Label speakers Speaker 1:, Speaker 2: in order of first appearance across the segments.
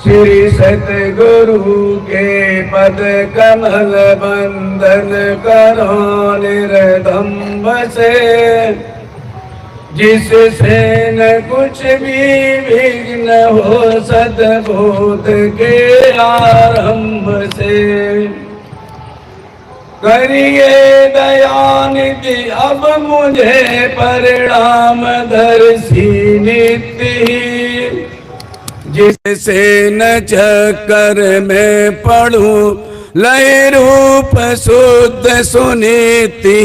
Speaker 1: श्री सतगुरु के पद कमल बंदन करो निर्दम्ब से, जिससे न कुछ भी विघ्न हो सद्बोध के आरंभ से। करिए दयानिधि अब मुझे परिणाम दर्शी नित्य, जिससे न चक्कर में पढ़ूं लय रूप शुद्ध सुनीति।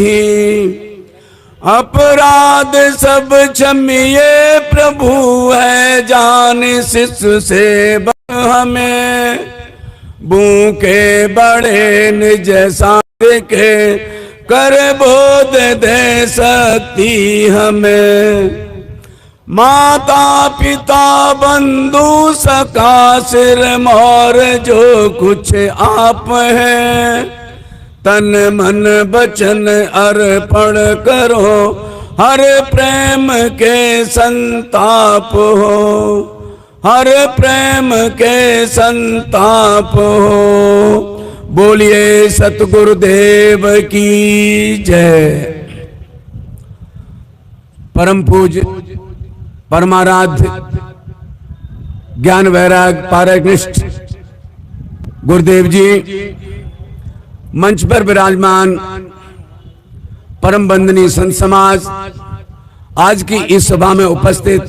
Speaker 1: अपराध सब क्षमिए प्रभु है जान शिष्य से हमें, भूखे बड़े निज के कर बोध दे सकती हमें। माता पिता बंधु सखा सिर मोर जो कुछ आप हैं, तन मन वचन अर्पण करो हर प्रेम के संताप हो, हर प्रेम के संताप हो। बोलिए सतगुरुदेव की जय। परम पूज्य परमाराध्य ज्ञान वैराग पारगनिष्ठ गुरुदेव जी, मंच पर विराजमान परम बंदनीय संत समाज, आज की इस सभा में उपस्थित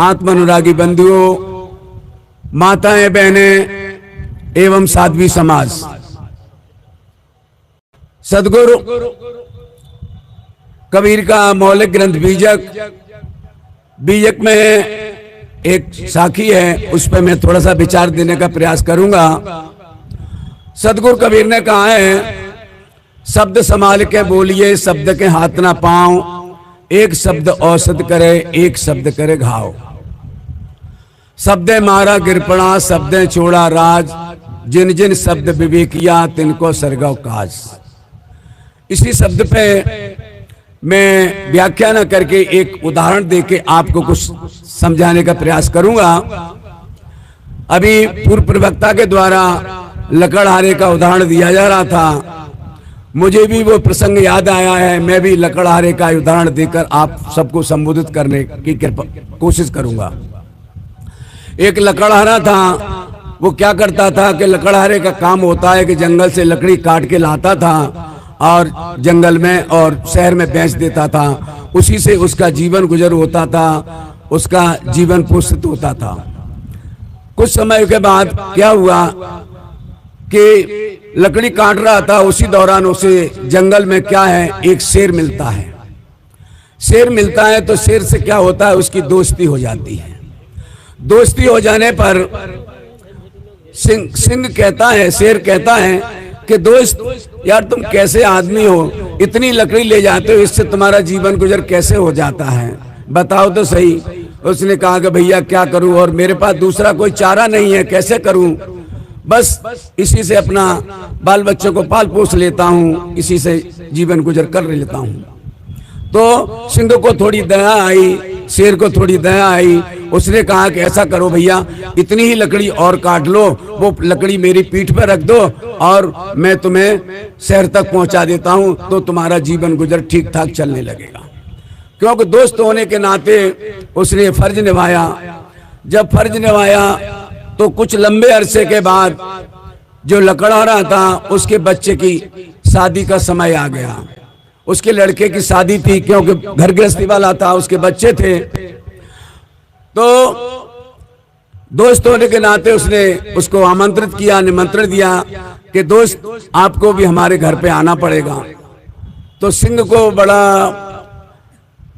Speaker 1: आत्म अनुरागी बंधुओं, माताएं बहनें एवं साध्वी समाज, सदगुरु कबीर का मौलिक ग्रंथ बीजक में एक साखी है, उस पर मैं थोड़ा सा विचार देने का प्रयास करूंगा। सदगुरु कबीर ने कहा है, शब्द संभाल के बोलिए शब्द के हाथ ना पांव, एक शब्द औषध करे एक शब्द करे घाव। शब्द मारा गिरपड़ा शब्द छोड़ा राज, जिन जिन शब्द विवेकिया तिनको सरगव काज। इसी शब्द पे मैं व्याख्या न करके एक उदाहरण देके आपको कुछ समझाने का प्रयास करूंगा। अभी पूर्व प्रवक्ता के द्वारा लकड़हारे का उदाहरण दिया जा रहा था, मुझे भी वो प्रसंग याद आया है। मैं भी लकड़हारे का उदाहरण देकर आप सबको संबोधित करने की कोशिश करूंगा। एक लकड़हारा था, वो क्या करता था कि लकड़हारे का काम होता है कि जंगल से लकड़ी काट के लाता था और जंगल में और शहर में बेच देता था। उसी से उसका जीवन गुजर होता था, उसका जीवन पोषित होता था। कुछ समय के बाद क्या हुआ कि लकड़ी काट रहा था, उसी दौरान उसे जंगल में क्या है, एक शेर मिलता है। शेर मिलता है तो शेर से क्या होता है, उसकी दोस्ती हो जाती है। दोस्ती हो जाने पर सिंह कहता है, शेर कहता है कि दोस्त यार तुम कैसे आदमी हो, इतनी लकड़ी ले जाते हो, इससे तुम्हारा जीवन गुजर कैसे हो जाता है, बताओ तो सही। उसने कहा कि भैया क्या करूं, और मेरे पास दूसरा कोई चारा नहीं है, कैसे करूं, बस इसी से अपना बाल बच्चों को पाल पोस लेता हूं, इसी से जीवन गुजर कर लेता हूं। तो सिंह को थोड़ी दया आई, शेर को थोड़ी दया आई। उसने कहा कि ऐसा करो भैया, इतनी ही लकड़ी और काट लो, वो लकड़ी मेरी पीठ पर रख दो और मैं तुम्हें शहर तक पहुंचा देता हूं, तो तुम्हारा जीवन गुजर ठीक ठाक चलने लगेगा। क्योंकि दोस्त होने के नाते उसने फर्ज निभाया। जब फर्ज निभाया तो कुछ लंबे अरसे के बाद जो लकड़हारा था, उसके बच्चे की शादी का समय आ गया। उसके लड़के की शादी थी, क्योंकि घर गृहस्थी वाला था, उसके बच्चे थे। तो दोस्त होने के नाते उसने उसको आमंत्रित किया, निमंत्रण दिया कि दोस्त आपको भी हमारे घर पे आना पड़ेगा। तो सिंह को बड़ा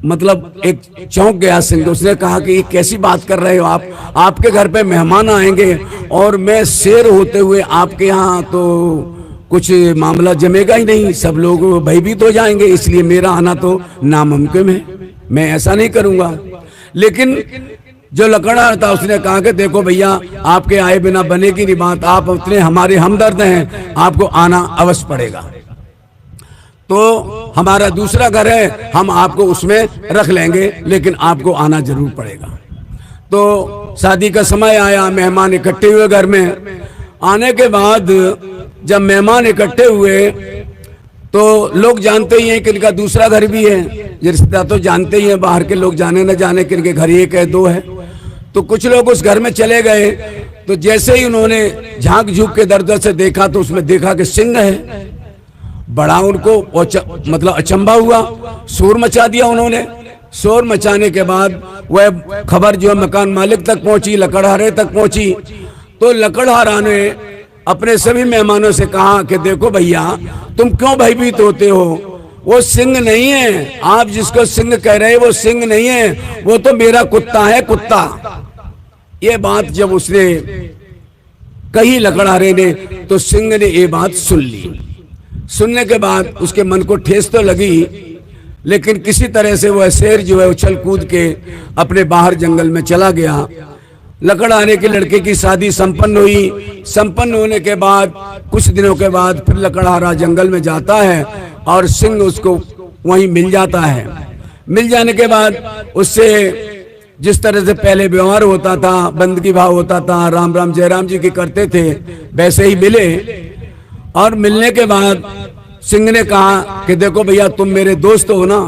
Speaker 1: मतलब एक चौंक गया सिंह। उसने कहा कि ये कैसी बात कर रहे हो आप, आपके घर पे मेहमान आएंगे और मैं शेर होते हुए आपके यहाँ, तो कुछ मामला जमेगा ही नहीं, सब लोग भयभीत हो जाएंगे, इसलिए मेरा आना तो नामुमकिन है, मैं ऐसा नहीं करूंगा। लेकिन जो लकड़हारा था उसने कहा कि देखो भैया, आपके आए बिना बनेगी नहीं बात, आप उतने हमारे हमदर्द हैं, आपको आना अवश्य पड़ेगा। तो हमारा दूसरा घर है, हम आपको उसमें रख लेंगे, लेकिन आपको आना जरूर पड़ेगा। तो शादी का समय आया, मेहमान इकट्ठे हुए घर में। आने के बाद जब मेहमान इकट्ठे हुए तो लोग जानते ही हैं कि इनका दूसरा घर भी है, रिश्तेदार तो जानते ही हैं, बाहर के लोग जाने न जाने कि इनके घर एक है दो है। तो कुछ लोग उस घर में चले गए, तो जैसे ही उन्होंने झांक झूक के दर दर से देखा तो उसमें देखा कि सिंह है। बड़ा उनको मतलब अचंभा हुआ, शोर मचा दिया उन्होंने। शोर मचाने के बाद वह खबर जो मकान मालिक तक पहुंची, लकड़हारे तक पहुंची। तो लकड़हारा ने अपने सभी मेहमानों से कहा कि देखो भैया, तुम क्यों भयभीत होते हो, वो सिंह नहीं है, आप जिसको सिंह कह रहे हैं वो सिंह नहीं है, वो तो मेरा कुत्ता है, कुत्ता। ये बात जब उसने कही लकड़हारे ने, तो सिंह ने ये बात सुन ली। सुनने के बाद उसके मन को ठेस तो लगी, लेकिन किसी तरह से वह शेर जो है उछल कूद के अपने बाहर जंगल में चला गया। लकड़हारे के लड़के की शादी संपन्न हुई। संपन्न होने के बाद कुछ दिनों के बाद फिर लकड़हारा जंगल में जाता है और सिंह उसको वहीं मिल जाता है। मिल जाने के बाद उससे जिस तरह से पहले व्यवहार होता था, बंदगी भाव होता था, राम राम जय राम जी की करते थे, वैसे ही मिले। और मिलने के बाद सिंह ने कहा कि देखो भैया, तुम मेरे दोस्त हो ना?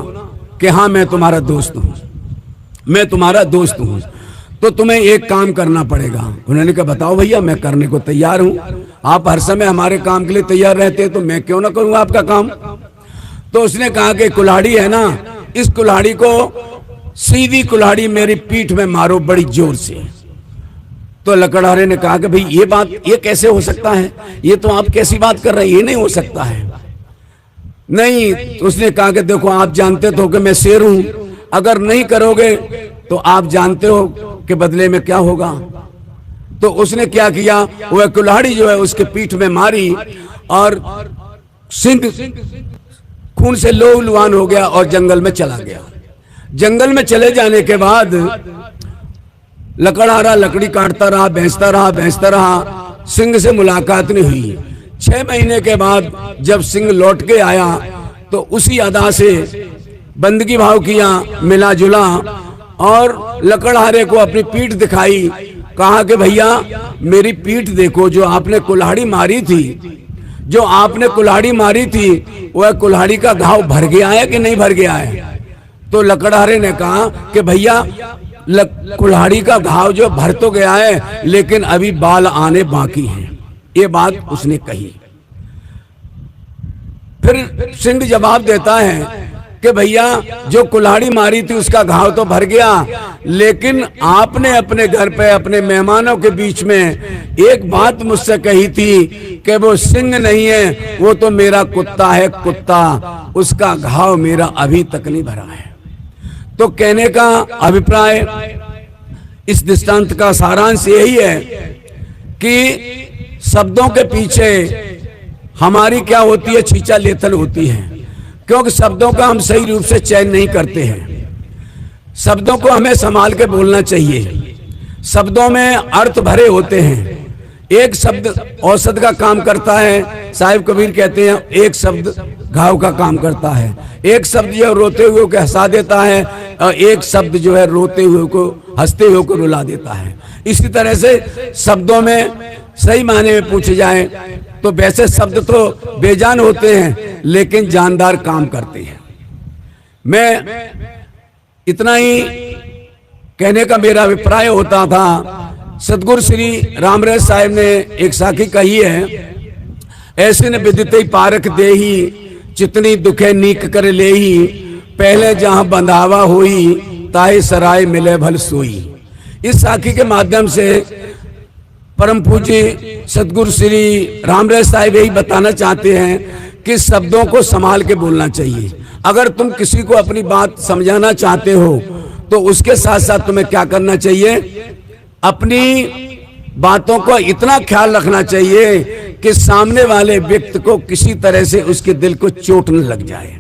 Speaker 1: कि हाँ, मैं तुम्हारा दोस्त हूँ, मैं तुम्हारा दोस्त हूँ, तो तुम्हें एक काम करना पड़ेगा। उन्होंने कहा बताओ भैया, मैं करने को तैयार हूँ, आप हर समय हमारे काम के लिए तैयार रहते हैं, तो मैं क्यों ना करूँ आपका काम। तो उसने कहा कि कुल्हाड़ी है ना, इस कुल्हाड़ी को, सीधी कुल्हाड़ी मेरी पीठ में मारो बड़ी जोर से। तो लकड़हारे ने कहा कि भाई ये बात, ये कैसे हो सकता है, ये तो आप कैसी बात कर रहे हैं, ये नहीं हो सकता है। नहीं, तो उसने कहा कि देखो, आप जानते तो कि मैं शेर हूं, अगर नहीं करोगे तो आप जानते हो कि बदले में क्या होगा। तो उसने क्या किया, वह कुल्हाड़ी जो है उसके पीठ में मारी और सिंह खून से लोहलुहान हो गया और जंगल में चला गया। जंगल में चले जाने के बाद लकड़हारा लकड़ी काटता रहा, बेचता रहा, बेचता रहा, सिंह से मुलाकात नहीं हुई। 6 महीने के बाद जब सिंह लौट के आया तो उसी अदा से बंदगी भाव किया, मिला जुला और लकड़हारे को अपनी पीठ दिखाई। कहा कि भैया, मेरी पीठ देखो, जो आपने कुल्हाड़ी मारी थी, जो आपने कुल्हाड़ी मारी थी, वह कुल्हाड़ी का घाव भर गया है कि नहीं भर गया है। तो लकड़हारे ने कहा कि भैया, कुल्हाड़ी का घाव जो भर तो गया है, लेकिन अभी बाल आने बाकी हैं। ये बात उसने कही। फिर सिंह जवाब देता है कि भैया, जो कुल्हाड़ी मारी थी उसका घाव तो भर गया, लेकिन आपने अपने घर पे अपने मेहमानों के बीच में एक बात मुझसे कही थी कि वो सिंह नहीं है, वो तो मेरा कुत्ता है, कुत्ता, उसका घाव मेरा अभी तक नहीं भरा है। तो कहने का अभिप्राय, इस दृष्टांत का सारांश यही है कि शब्दों के पीछे हमारी क्या होती है, छींचा लेथन होती है, क्योंकि शब्दों का हम सही रूप से चयन नहीं करते हैं। शब्दों को हमें संभाल के बोलना चाहिए। शब्दों में अर्थ भरे होते हैं। एक शब्द औषध का काम करता है, साहिब कबीर कहते हैं, एक शब्द घाव का काम करता है। एक शब्द जो है रोते हुए को हंसा देता है और एक शब्द जो है रोते हुए को, हंसते हुए को रुला देता है। इसी तरह से शब्दों में सही मायने में पूछे जाए तो वैसे शब्द तो बेजान होते हैं, लेकिन जानदार काम करते हैं। मैं इतना ही कहने का मेरा अभिप्राय होता था। सतगुरु श्री रामराज साहिब ने एक साखी कही है, ऐसे न विदिते पारख देही, चितनी दुखे नीक कर लेही, पहले जहां बंधावा हुई, ताहे सराय मिले भल सोई। इस साखी के माध्यम से परम पूज्य सतगुरु श्री रामराज साहिब यही बताना चाहते हैं कि शब्दों को संभाल के बोलना चाहिए। अगर तुम किसी को अपनी बात समझाना चाहते हो तो उसके साथ साथ तुम्हें क्या करना चाहिए, अपनी बातों को इतना ख्याल रखना चाहिए कि सामने वाले व्यक्ति को किसी तरह से उसके दिल को चोट न लग जाए।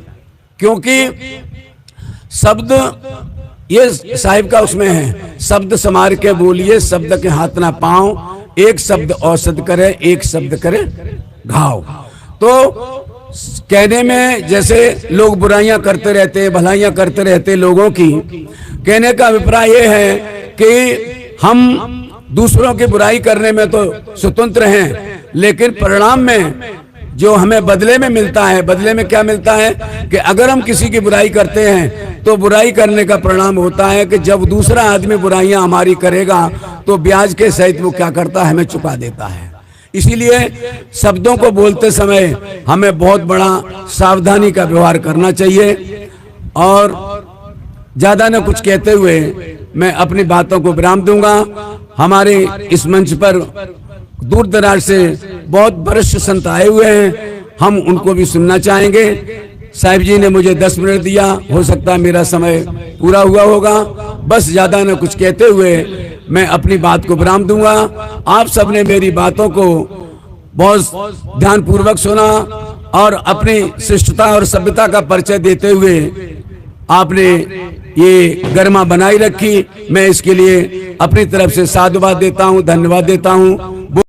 Speaker 1: क्योंकि शब्द, ये साहिब का उसमें है, शब्द संवार के बोलिए, शब्द के हाथ ना पाओ, एक शब्द औषध करे, एक शब्द करे घाव। तो कहने में जैसे लोग बुराइयां करते रहते हैं, भलाइयां करते रहते हैं लोगों की, कहने का अभिप्राय यह है कि हम दूसरों की बुराई करने में तो स्वतंत्र हैं, लेकिन परिणाम में जो हमें बदले में मिलता है, बदले में क्या मिलता है कि अगर हम किसी की बुराई करते हैं तो बुराई करने का परिणाम होता है कि जब दूसरा आदमी बुराइयां हमारी करेगा तो ब्याज के सहित वो क्या करता है, हमें चुका देता है। इसीलिए शब्दों को बोलते समय हमें बहुत बड़ा सावधानी का व्यवहार करना चाहिए। और ज्यादा न कुछ कहते हुए मैं अपनी बातों को विराम दूंगा। हमारे इस मंच पर दूर दराज से बहुत वरिष्ठ संत आए हुए हैं, हम उनको भी सुनना चाहेंगे। साहिब जी ने मुझे 10 मिनट दिया, हो सकता है मेरा समय पूरा हुआ होगा। बस ज्यादा न कुछ कहते हुए मैं अपनी बात को विराम दूंगा। आप सबने मेरी बातों को बहुत ध्यानपूर्वक सुना और अपनी शिष्टता और सभ्यता का परिचय देते हुए आपने ये गरिमा बनाई रखी। मैं इसके लिए अपनी तरफ से साधुवाद देता हूँ, धन्यवाद देता हूँ।